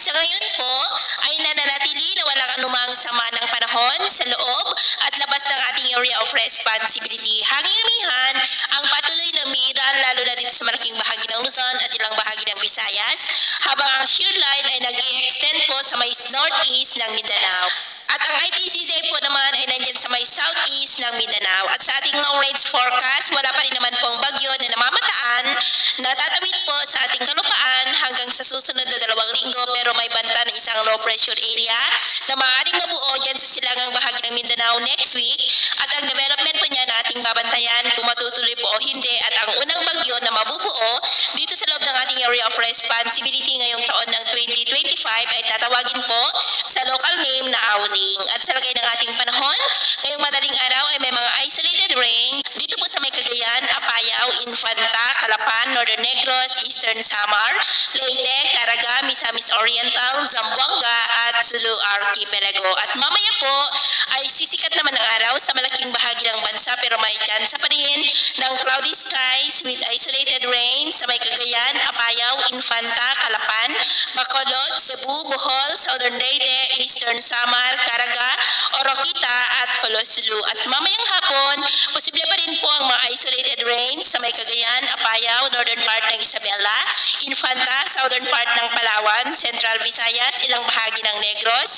sa ngayon po ay nananatili na walang anumang sama ng panahon sa loob at labas ng ating area of responsibility. Hanging-hamihan ang patuloy na umiiral lalo na dito sa malaking bahagi ng Luzon at ilang bahagi ng Visayas, habang ang shear line ay nag-i-extend po sa may northeast ng Mindanao. At ang ITCZ po naman ay nandyan sa may southeast ng Mindanao. At sa ating long range forecast, wala pa rin naman pong bagyo na namamataan na tatawid po sa ating kalupaan hanggang sa susunod na 2 linggo, pero may banta na isang low pressure area na maaaring mabuo dyan sa silangang bahagi ng Mindanao next week. At ang development po niya na ating babantayan kung matutuloy po o hindi. At ang unang bagyo na mabubuo dito sa loob ng ating area of responsibility ngayong taon ng 2025 ay tatawagin po sa local name na Auli. At sa lagay ng ating panahon, ngayong madaling araw ay may mga isolated rain dito po sa may Cagayan, Apayao, Infanta, Calapan, Northern Negros, Eastern Samar, Leyte, Caraga, Misamis Oriental, Zamboanga at Sulu Archipelago. At mamaya po ay sisikat naman ang araw sa malaking bahagi ng bansa, pero may tsansa pa rin ng cloudy skies with isolated rain sa may Cagayan, Apayao, Infanta, Calapan, Bacolod, Cebu, Bohol, Southern Leyte, Eastern Samar, Caraga, Oroquita at Polosulu. At mamayang hapon, posible pa rin po ang mga isolated rain sa may Cagayan, Apayao, northern part ng Isabela, Infanta, southern part ng Palawan, Central Visayas, ilang bahagi ng Negros,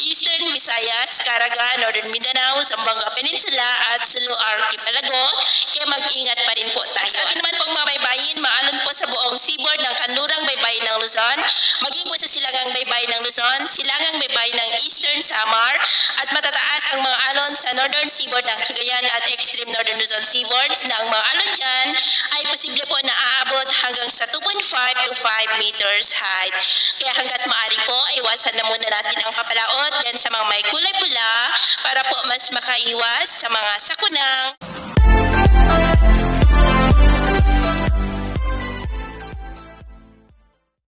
Eastern Visayas, Caraga, Northern Mindanao, Zamboanga Peninsula at Sulu Archipelago. Kaya mag-ingat pa rin po tayo. Sa atin naman pong mga baybayin, maalon po sa buong seaboard ng kanlurang baybayin ng Luzon, maging po sa silangang baybayin ng Luzon, silangang baybayin ng Eastern Samar, at matataas ang mga alon sa northern seaboard ng Cagayan at extreme northern Luzon seaboards na ang mga alon dyan ay posible po na aabot hanggang sa 2.5 to 5 meters height. Kaya hanggat maaari po, iwasan na muna natin ang papalaot dyan sa mga may kulay pula para po mas makaiwas sa mga sakunang